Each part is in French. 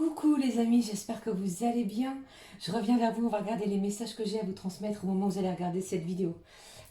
Coucou les amis, j'espère que vous allez bien. Je reviens vers vous, on va regarder les messages que j'ai à vous transmettre au moment où vous allez regarder cette vidéo.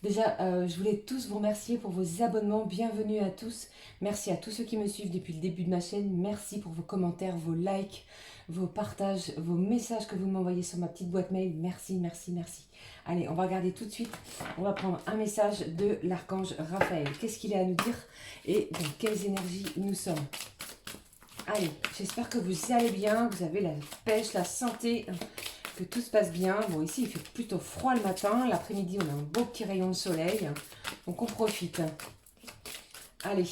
Déjà, je voulais tous vous remercier pour vos abonnements, bienvenue à tous. Merci à tous ceux qui me suivent depuis le début de ma chaîne. Merci pour vos commentaires, vos likes, vos partages, vos messages que vous m'envoyez sur ma petite boîte mail. Merci, merci, merci. Allez, on va regarder tout de suite. On va prendre un message de l'archange Raphaël. Qu'est-ce qu'il a à nous dire et dans quelles énergies nous sommes? Allez, j'espère que vous allez bien, vous avez la pêche, la santé, que tout se passe bien. Bon, ici, il fait plutôt froid le matin. L'après-midi, on a un beau petit rayon de soleil. Donc, on profite. Allez,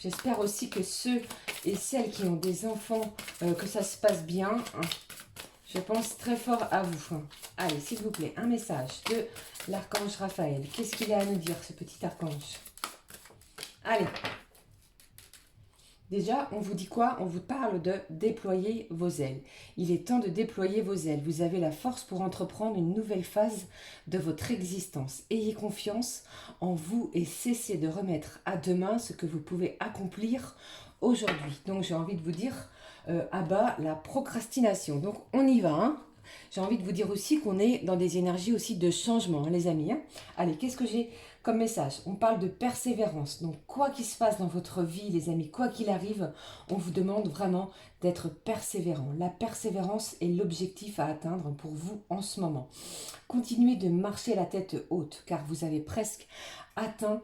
j'espère aussi que ceux et celles qui ont des enfants, que ça se passe bien. Je pense très fort à vous. Allez, s'il vous plaît, un message de l'archange Raphaël. Qu'est-ce qu'il a à nous dire, ce petit archange? Allez. Déjà, on vous dit quoi? On vous parle de déployer vos ailes. Il est temps de déployer vos ailes. Vous avez la force pour entreprendre une nouvelle phase de votre existence. Ayez confiance en vous et cessez de remettre à demain ce que vous pouvez accomplir aujourd'hui. Donc, j'ai envie de vous dire, à bas la procrastination. Donc, on y va, hein. J'ai envie de vous dire aussi qu'on est dans des énergies aussi de changement, hein, les amis. Hein. Allez, qu'est-ce que j'ai comme message? On parle de persévérance. Donc, quoi qu'il se passe dans votre vie, les amis, quoi qu'il arrive, on vous demande vraiment d'être persévérant. La persévérance est l'objectif à atteindre pour vous en ce moment. Continuez de marcher la tête haute, car vous avez presque atteint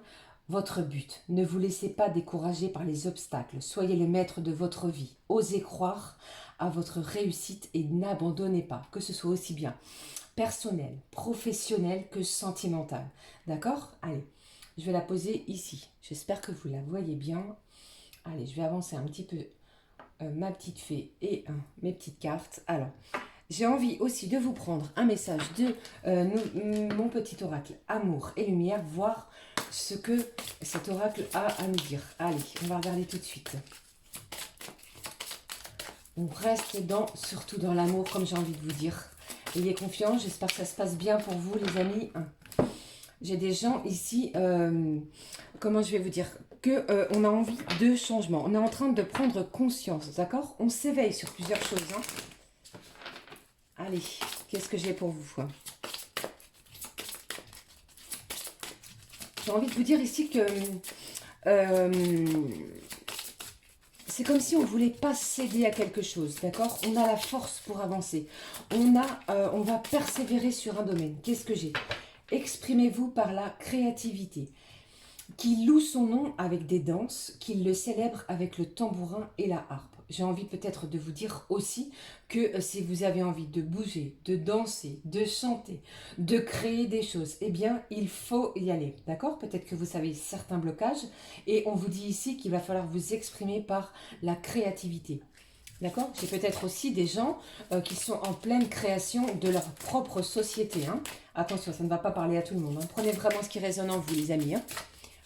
votre but. Ne vous laissez pas décourager par les obstacles. Soyez le maître de votre vie. Osez croire à votre réussite et n'abandonnez pas, que ce soit aussi bien personnel, professionnel que sentimental. D'accord? Allez, je vais la poser ici. J'espère que vous la voyez bien. Allez, je vais avancer un petit peu ma petite fée et mes petites cartes. Alors, j'ai envie aussi de vous prendre un message de mon petit oracle Amour et Lumière, voir ce que cet oracle a à nous dire. Allez, on va regarder tout de suite. On reste surtout dans l'amour, comme j'ai envie de vous dire. Ayez confiance, j'espère que ça se passe bien pour vous, les amis. J'ai des gens ici, comment je vais vous dire, on a envie de changement. On est en train de prendre conscience, d'accord? On s'éveille sur plusieurs choses. Hein. Allez, qu'est-ce que j'ai pour vous? J'ai envie de vous dire ici que c'est comme si on ne voulait pas céder à quelque chose, d'accord? On a la force pour avancer. On va persévérer sur un domaine. Qu'est-ce que j'ai? Exprimez-vous par la créativité. Qui loue son nom avec des danses, qu'il le célèbre avec le tambourin et la harpe. J'ai envie peut-être de vous dire aussi que si vous avez envie de bouger, de danser, de chanter, de créer des choses, eh bien, il faut y aller, d'accord? Peut-être que vous avez certains blocages et on vous dit ici qu'il va falloir vous exprimer par la créativité. D'accord? J'ai peut-être aussi des gens qui sont en pleine création de leur propre société. Hein. Attention, ça ne va pas parler à tout le monde. Hein. Prenez vraiment ce qui résonne en vous, les amis. Hein.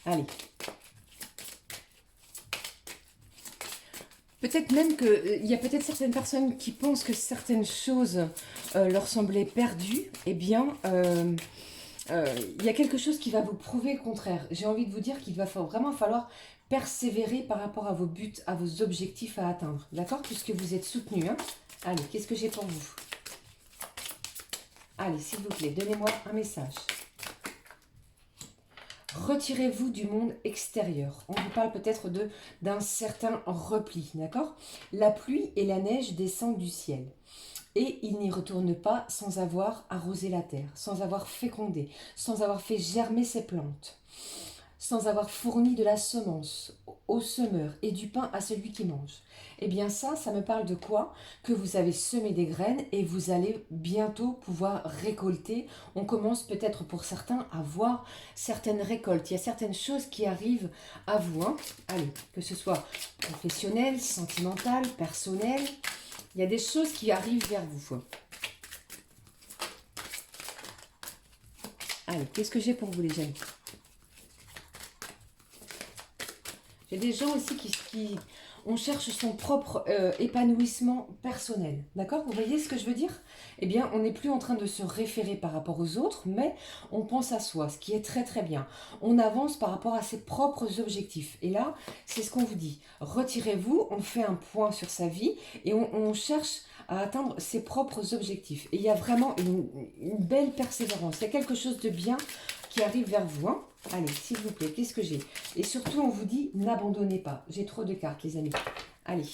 Allez. Peut-être même qu'il y a peut-être certaines personnes qui pensent que certaines choses leur semblaient perdues. Eh bien, il y a quelque chose qui va vous prouver le contraire. J'ai envie de vous dire qu'il va vraiment falloir persévérer par rapport à vos buts, à vos objectifs à atteindre. D'accord? Puisque vous êtes soutenu. Hein. Allez, qu'est-ce que j'ai pour vous? Allez, s'il vous plaît, donnez-moi un message. Retirez-vous du monde extérieur. On vous parle peut-être d'un certain repli, d'accord? La pluie et la neige descendent du ciel. Et il n'y retourne pas sans avoir arrosé la terre, sans avoir fécondé, sans avoir fait germer ses plantes, sans avoir fourni de la semence au semeur et du pain à celui qui mange. Eh bien ça me parle de quoi? Que vous avez semé des graines et vous allez bientôt pouvoir récolter. On commence peut-être pour certains à voir certaines récoltes. Il y a certaines choses qui arrivent à vous. Hein. Allez, que ce soit professionnel, sentimental, personnel, il y a des choses qui arrivent vers vous. Allez, qu'est-ce que j'ai pour vous les amis? J'ai des gens aussi qui on cherche son propre épanouissement personnel. D'accord? Vous voyez ce que je veux dire? Eh bien, on n'est plus en train de se référer par rapport aux autres, mais on pense à soi, ce qui est très très bien. On avance par rapport à ses propres objectifs. Et là, c'est ce qu'on vous dit. Retirez-vous, on fait un point sur sa vie et on cherche à atteindre ses propres objectifs. Et il y a vraiment une belle persévérance. Il y a quelque chose de bien qui arrive vers vous. Hein. Allez, s'il vous plaît, qu'est-ce que j'ai? Et surtout, on vous dit, n'abandonnez pas. J'ai trop de cartes, les amis. Allez.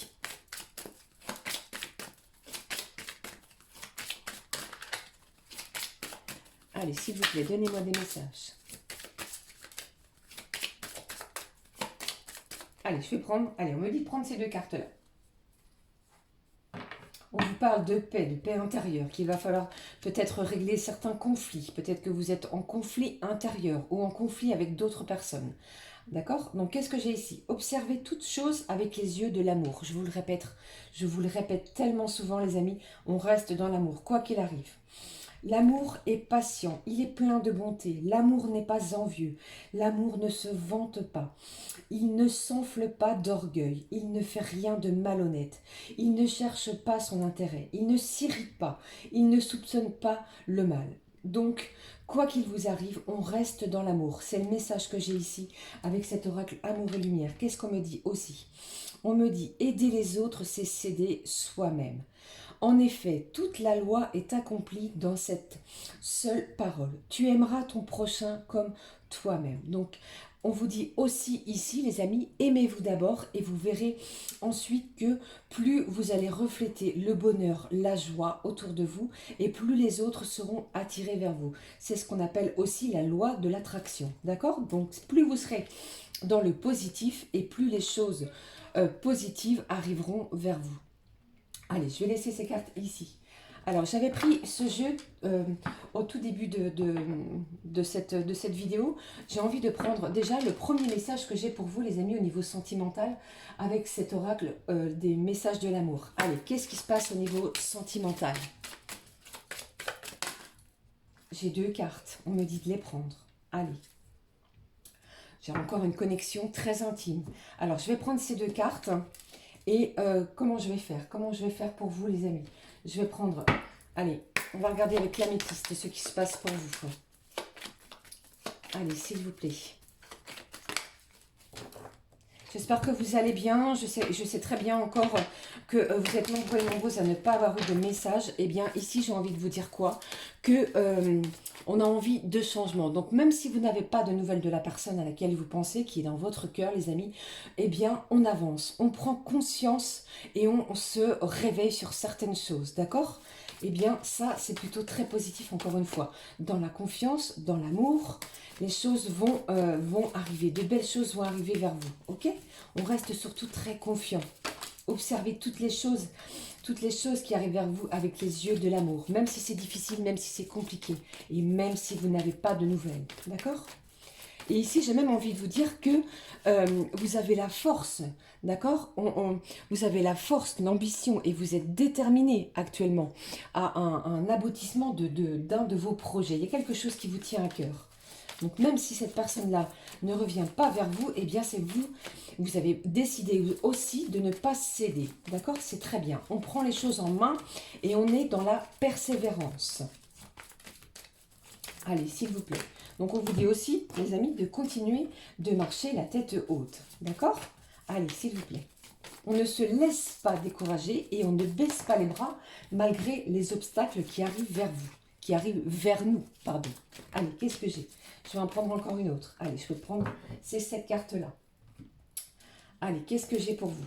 Allez, s'il vous plaît, donnez-moi des messages. Allez, je vais prendre... Allez, on me dit de prendre ces deux cartes-là. On vous parle de paix intérieure, qu'il va falloir peut-être régler certains conflits. Peut-être que vous êtes en conflit intérieur ou en conflit avec d'autres personnes. D'accord? Donc, qu'est-ce que j'ai ici? Observez toutes choses avec les yeux de l'amour. Je vous le répète tellement souvent, les amis, on reste dans l'amour, quoi qu'il arrive. L'amour est patient, il est plein de bonté. L'amour n'est pas envieux. L'amour ne se vante pas. Il ne s'enfle pas d'orgueil. Il ne fait rien de malhonnête. Il ne cherche pas son intérêt. Il ne s'irrite pas. Il ne soupçonne pas le mal. Donc, quoi qu'il vous arrive, on reste dans l'amour. C'est le message que j'ai ici avec cet oracle amour et lumière. Qu'est-ce qu'on me dit aussi? On me dit aider les autres, c'est s'aider soi-même. En effet, toute la loi est accomplie dans cette seule parole. Tu aimeras ton prochain comme toi-même. Donc, on vous dit aussi ici, les amis, aimez-vous d'abord et vous verrez ensuite que plus vous allez refléter le bonheur, la joie autour de vous et plus les autres seront attirés vers vous. C'est ce qu'on appelle aussi la loi de l'attraction. D'accord? Donc, plus vous serez dans le positif et plus les choses positives arriveront vers vous. Allez, je vais laisser ces cartes ici. Alors, j'avais pris ce jeu au tout début de cette vidéo. J'ai envie de prendre déjà le premier message que j'ai pour vous, les amis, au niveau sentimental, avec cet oracle des messages de l'amour. Allez, qu'est-ce qui se passe au niveau sentimental? J'ai deux cartes. On me dit de les prendre. Allez. J'ai encore une connexion très intime. Alors, je vais prendre ces deux cartes. Et comment je vais faire? Comment je vais faire pour vous, les amis? Je vais prendre... Allez, on va regarder avec l'améthyste ce qui se passe pour vous. Allez, s'il vous plaît. J'espère que vous allez bien. Je sais très bien encore que vous êtes nombreux et nombreuses à ne pas avoir eu de message. Eh bien, ici, j'ai envie de vous dire quoi? Que on a envie de changement. Donc, même si vous n'avez pas de nouvelles de la personne à laquelle vous pensez, qui est dans votre cœur, les amis, eh bien, on avance. On prend conscience et on se réveille sur certaines choses. D'accord? Eh bien, ça, c'est plutôt très positif, encore une fois. Dans la confiance, dans l'amour, les choses vont arriver. De belles choses vont arriver vers vous. Ok? On reste surtout très confiant. Observez toutes les choses qui arrivent vers vous avec les yeux de l'amour. Même si c'est difficile, même si c'est compliqué. Et même si vous n'avez pas de nouvelles. D'accord? Et ici, j'ai même envie de vous dire que vous avez la force, d'accord? Vous avez la force, l'ambition et vous êtes déterminé actuellement à un aboutissement d'un de vos projets. Il y a quelque chose qui vous tient à cœur. Donc même si cette personne-là ne revient pas vers vous, eh bien c'est vous, vous avez décidé aussi de ne pas céder. D'accord? C'est très bien. On prend les choses en main et on est dans la persévérance. Allez, s'il vous plaît. Donc, on vous dit aussi, les amis, de continuer de marcher la tête haute. D'accord? Allez, s'il vous plaît. On ne se laisse pas décourager et on ne baisse pas les bras malgré les obstacles qui arrivent vers vous. Qui arrivent vers nous, pardon. Allez, qu'est-ce que j'ai? Je vais en prendre encore une autre. Allez, je vais prendre cette carte-là. Allez, qu'est-ce que j'ai pour vous?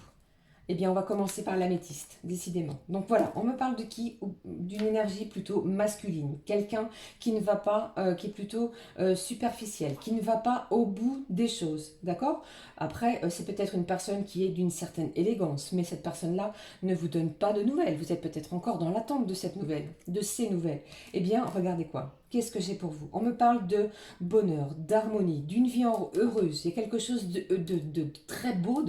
Eh bien, on va commencer par l'améthyste, décidément. Donc voilà, on me parle de qui? D'une énergie plutôt masculine. Quelqu'un qui ne va pas, qui est plutôt superficiel, qui ne va pas au bout des choses. D'accord? Après, c'est peut-être une personne qui est d'une certaine élégance, mais cette personne-là ne vous donne pas de nouvelles. Vous êtes peut-être encore dans l'attente de cette nouvelle, de ces nouvelles. Eh bien, regardez quoi? Qu'est-ce que j'ai pour vous? On me parle de bonheur, d'harmonie, d'une vie heureuse. Il y a quelque chose de très beau,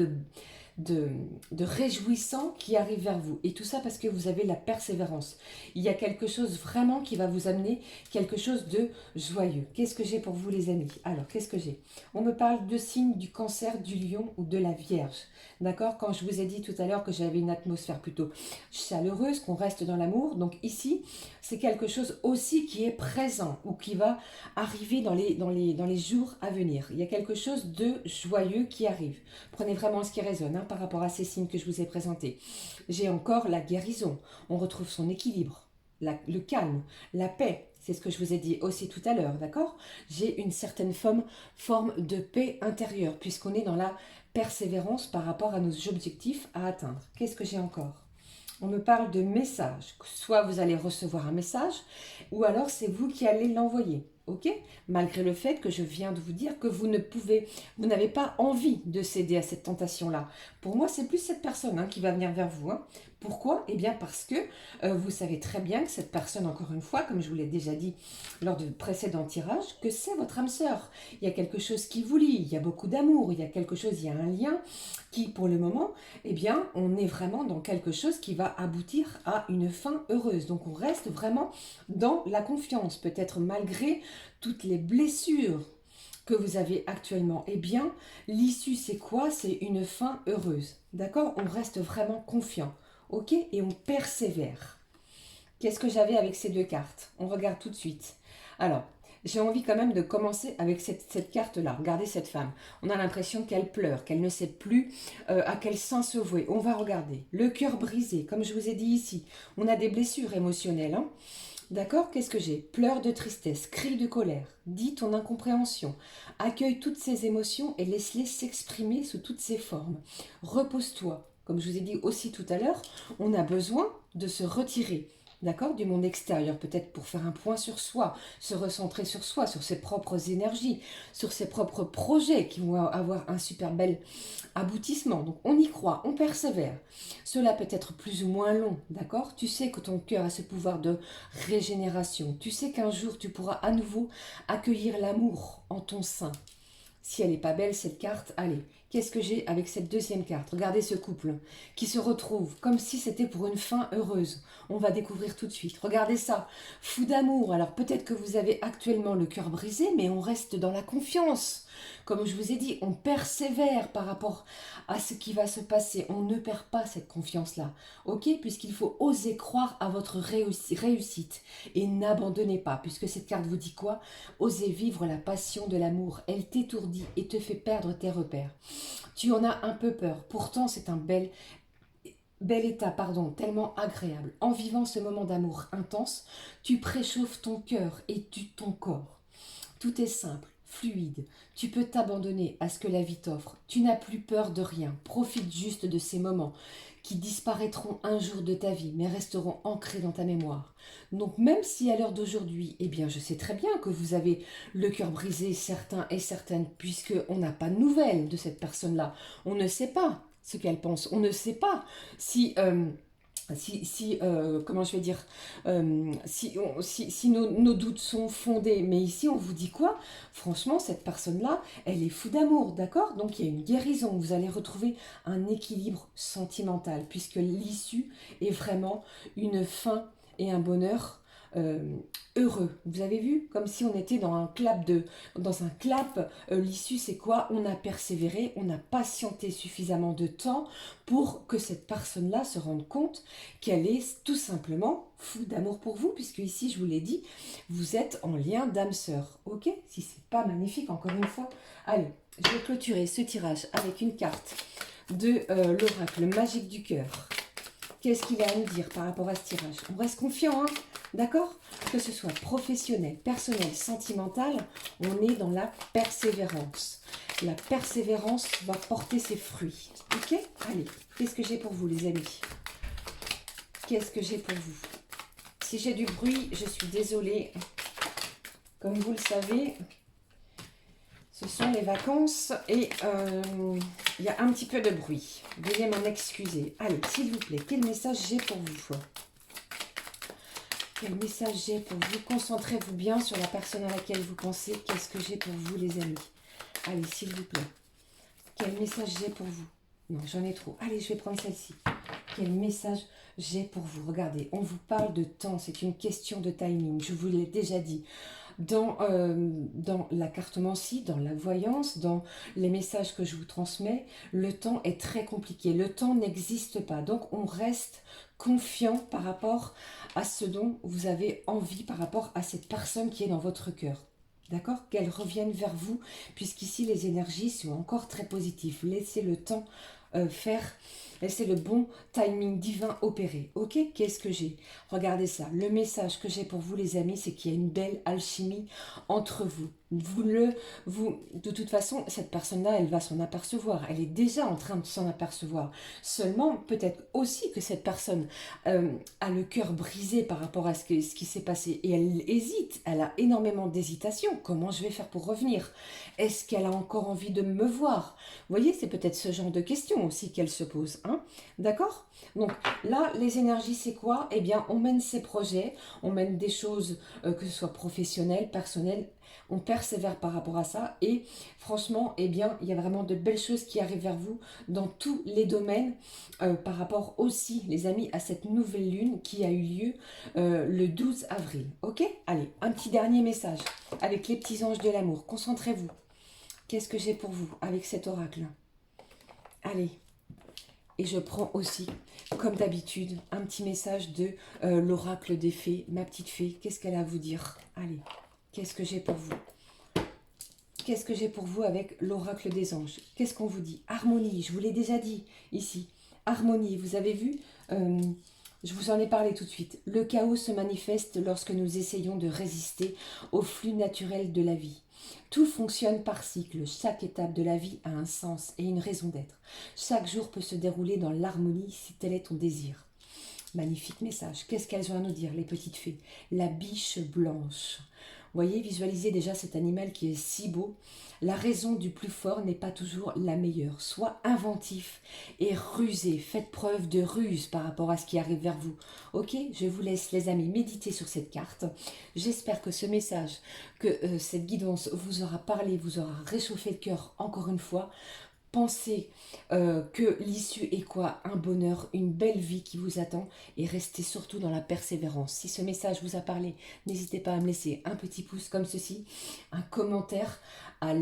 de réjouissant qui arrive vers vous. Et tout ça parce que vous avez la persévérance. Il y a quelque chose vraiment qui va vous amener quelque chose de joyeux. Qu'est-ce que j'ai pour vous les amis? Alors, qu'est-ce que j'ai? On me parle de signes du Cancer, du Lion ou de la Vierge. D'accord? Quand je vous ai dit tout à l'heure que j'avais une atmosphère plutôt chaleureuse, qu'on reste dans l'amour. Donc ici, c'est quelque chose aussi qui est présent ou qui va arriver dans les jours à venir. Il y a quelque chose de joyeux qui arrive. Prenez vraiment ce qui résonne par rapport à ces signes que je vous ai présentés. J'ai encore la guérison. On retrouve son équilibre, le calme, la paix. C'est ce que je vous ai dit aussi tout à l'heure, d'accord? J'ai une certaine forme de paix intérieure, puisqu'on est dans la persévérance par rapport à nos objectifs à atteindre. Qu'est-ce que j'ai encore? On me parle de message. Soit vous allez recevoir un message, ou alors c'est vous qui allez l'envoyer. Ok? Malgré le fait que je viens de vous dire que vous n'avez pas envie de céder à cette tentation-là. Pour moi, c'est plus cette personne qui va venir vers vous. Pourquoi? Eh bien parce que vous savez très bien que cette personne, encore une fois, comme je vous l'ai déjà dit lors de précédents tirages, que c'est votre âme sœur. Il y a quelque chose qui vous lie, il y a beaucoup d'amour, il y a quelque chose, il y a un lien qui, pour le moment, eh bien, on est vraiment dans quelque chose qui va aboutir à une fin heureuse. Donc on reste vraiment dans la confiance, peut-être malgré toutes les blessures que vous avez actuellement. Eh bien, l'issue, c'est quoi? C'est une fin heureuse. D'accord? On reste vraiment confiant. Ok? Et on persévère. Qu'est-ce que j'avais avec ces deux cartes? On regarde tout de suite. Alors, j'ai envie quand même de commencer avec cette carte-là. Regardez cette femme. On a l'impression qu'elle pleure, qu'elle ne sait plus à quel sens se vouer. On va regarder. Le cœur brisé, comme je vous ai dit ici. On a des blessures émotionnelles. D'accord? Qu'est-ce que j'ai? Pleurs de tristesse, cris de colère, dis ton incompréhension, accueille toutes ces émotions et laisse-les s'exprimer sous toutes ces formes. Repose-toi. Comme je vous ai dit aussi tout à l'heure, on a besoin de se retirer, d'accord, du monde extérieur, peut-être pour faire un point sur soi, se recentrer sur soi, sur ses propres énergies, sur ses propres projets qui vont avoir un super bel aboutissement. Donc on y croit, on persévère. Cela peut être plus ou moins long, d'accord? Tu sais que ton cœur a ce pouvoir de régénération. Tu sais qu'un jour tu pourras à nouveau accueillir l'amour en ton sein. Si elle n'est pas belle cette carte, allez. Qu'est-ce que j'ai avec cette deuxième carte? Regardez ce couple qui se retrouve comme si c'était pour une fin heureuse. On va découvrir tout de suite. Regardez ça, fou d'amour. Alors peut-être que vous avez actuellement le cœur brisé, mais on reste dans la confiance. Comme je vous ai dit, on persévère par rapport à ce qui va se passer. On ne perd pas cette confiance-là, ok? Puisqu'il faut oser croire à votre réussite et n'abandonnez pas, puisque cette carte vous dit quoi? Osez vivre la passion de l'amour. Elle t'étourdit et te fait perdre tes repères. Tu en as un peu peur, pourtant c'est un bel état, tellement agréable. En vivant ce moment d'amour intense, tu préchauffes ton cœur et ton corps. Tout est simple, fluide. Tu peux t'abandonner à ce que la vie t'offre. Tu n'as plus peur de rien. Profite juste de ces moments qui disparaîtront un jour de ta vie, mais resteront ancrés dans ta mémoire. Donc même si à l'heure d'aujourd'hui, eh bien je sais très bien que vous avez le cœur brisé, certains et certaines, puisqu'on n'a pas de nouvelles de cette personne-là. On ne sait pas ce qu'elle pense. On ne sait pas si... comment je vais dire, si nos doutes sont fondés. Mais ici, on vous dit quoi? Franchement, cette personne-là, elle est fou d'amour, d'accord? Donc, il y a une guérison. Vous allez retrouver un équilibre sentimental, puisque l'issue est vraiment une fin et un bonheur heureux. Vous avez vu? Comme si on était dans un clap l'issue, c'est quoi? On a persévéré, on a patienté suffisamment de temps pour que cette personne-là se rende compte qu'elle est tout simplement fou d'amour pour vous, puisque ici, je vous l'ai dit, vous êtes en lien d'âme sœur. Ok? Si c'est pas magnifique, encore une fois. Allez, je vais clôturer ce tirage avec une carte de l'oracle magique du cœur. Qu'est-ce qu'il a à nous dire par rapport à ce tirage? On reste confiant, d'accord? Que ce soit professionnel, personnel, sentimental, on est dans la persévérance. La persévérance va porter ses fruits. Ok? Allez, qu'est-ce que j'ai pour vous, les amis? Qu'est-ce que j'ai pour vous? Si j'ai du bruit, je suis désolée. Comme vous le savez, ce sont les vacances et il y a un petit peu de bruit. Veuillez m'en excuser. Allez, s'il vous plaît, quel message j'ai pour vous? Quel message j'ai pour vous? Concentrez-vous bien sur la personne à laquelle vous pensez. Qu'est-ce que j'ai pour vous, les amis? Allez, s'il vous plaît. Quel message j'ai pour vous? Non, j'en ai trop. Allez, je vais prendre celle-ci. Quel message j'ai pour vous? Regardez, on vous parle de temps, c'est une question de timing, je vous l'ai déjà dit. Dans la cartomancie, dans la voyance, dans les messages que je vous transmets, le temps est très compliqué. Le temps n'existe pas. Donc, on reste confiant par rapport à ce dont vous avez envie, par rapport à cette personne qui est dans votre cœur. D'accord? Qu'elle revienne vers vous, puisqu'ici, les énergies sont encore très positives. Laissez le temps faire... Laissez le bon timing divin opérer. Ok? Qu'est-ce que j'ai? Regardez ça. Le message que j'ai pour vous, les amis, c'est qu'il y a une belle alchimie entre vous. De toute façon, cette personne-là, elle va s'en apercevoir. Elle est déjà en train de s'en apercevoir. Seulement, peut-être aussi que cette personne a le cœur brisé par rapport à ce qui s'est passé. Et elle hésite. Elle a énormément d'hésitation. Comment je vais faire pour revenir? Est-ce qu'elle a encore envie de me voir? Vous voyez, c'est peut-être ce genre de questions aussi qu'elle se pose. Hein? D'accord? Donc là, les énergies, c'est quoi? Eh bien, on mène ses projets, on mène des choses, que ce soit professionnelles, personnelles, on persévère par rapport à ça. Et franchement, eh bien, il y a vraiment de belles choses qui arrivent vers vous dans tous les domaines, par rapport aussi, les amis, à cette nouvelle lune qui a eu lieu le 12 avril. Ok? Allez, un petit dernier message avec les petits anges de l'amour. Concentrez-vous. Qu'est-ce que j'ai pour vous avec cet oracle? Allez. Et je prends aussi, comme d'habitude, un petit message de l'oracle des fées, ma petite fée. Qu'est-ce qu'elle a à vous dire? Allez, qu'est-ce que j'ai pour vous? Qu'est-ce que j'ai pour vous avec l'oracle des anges? Qu'est-ce qu'on vous dit? Harmonie, je vous l'ai déjà dit ici. Harmonie, vous avez vu? Je vous en ai parlé tout de suite. Le chaos se manifeste lorsque nous essayons de résister au flux naturel de la vie. Tout fonctionne par cycle. Chaque étape de la vie a un sens et une raison d'être. Chaque jour peut se dérouler dans l'harmonie si tel est ton désir. Magnifique message. Qu'est-ce qu'elles ont à nous dire, les petites fées? La biche blanche. Vous voyez, visualisez déjà cet animal qui est si beau. La raison du plus fort n'est pas toujours la meilleure. Sois inventif et rusé. Faites preuve de ruse par rapport à ce qui arrive vers vous. Ok, je vous laisse, les amis, méditer sur cette carte. J'espère que ce message, que cette guidance vous aura parlé, vous aura réchauffé le cœur encore une fois. Pensez que l'issue est quoi? Un bonheur, une belle vie qui vous attend, et restez surtout dans la persévérance. Si ce message vous a parlé, n'hésitez pas à me laisser un petit pouce comme ceci, un commentaire, à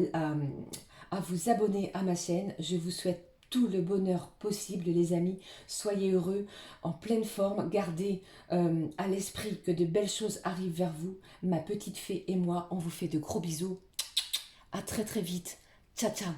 vous abonner à ma chaîne. Je vous souhaite tout le bonheur possible, les amis. Soyez heureux, en pleine forme. Gardez à l'esprit que de belles choses arrivent vers vous. Ma petite fée et moi, on vous fait de gros bisous. À très très vite. Ciao, ciao.